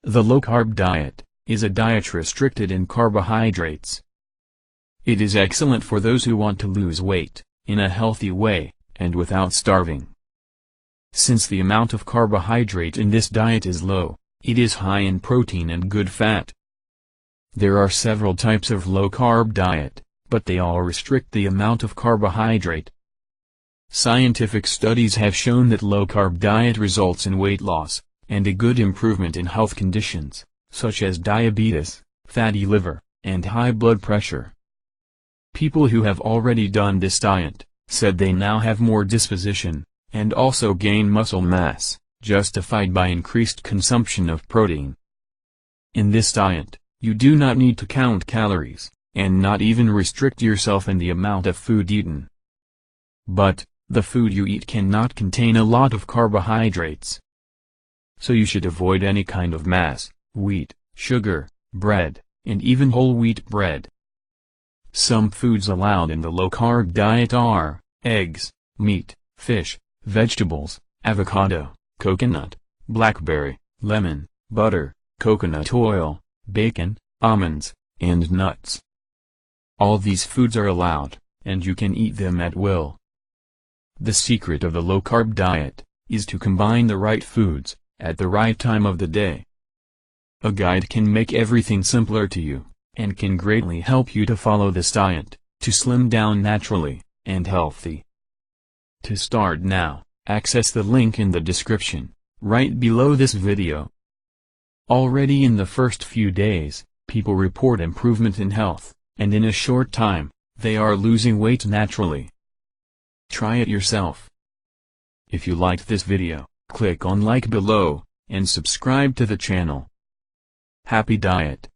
The low-carb diet is a diet restricted in carbohydrates. It is excellent for those who want to lose weight, in a healthy way, and without starving. Since the amount of carbohydrate in this diet is low, it is high in protein and good fat. There are several types of low-carb diet, but they all restrict the amount of carbohydrate. Scientific studies have shown that low-carb diet results in weight loss, and a good improvement in health conditions, such as diabetes, fatty liver, and high blood pressure. People who have already done this diet said they now have more disposition, and also gain muscle mass, justified by increased consumption of protein. In this diet, you do not need to count calories, and not even restrict yourself in the amount of food eaten. But, the food you eat cannot contain a lot of carbohydrates. So you should avoid any kind of mass, wheat, sugar, bread, and even whole wheat bread. Some foods allowed in the low-carb diet are eggs, meat, fish, vegetables, avocado, coconut, blackberry, lemon, butter, coconut oil, bacon, almonds, and nuts. All these foods are allowed, and you can eat them at will. The secret of the low-carb diet is to combine the right foods at the right time of the day. A guide can make everything simpler to you, and can greatly help you to follow this diet, to slim down naturally, and healthy. To start now, access the link in the description, right below this video. Already in the first few days, people report improvement in health, and in a short time, they are losing weight naturally. Try it yourself. If you liked this video, click on like below, and subscribe to the channel. Happy diet!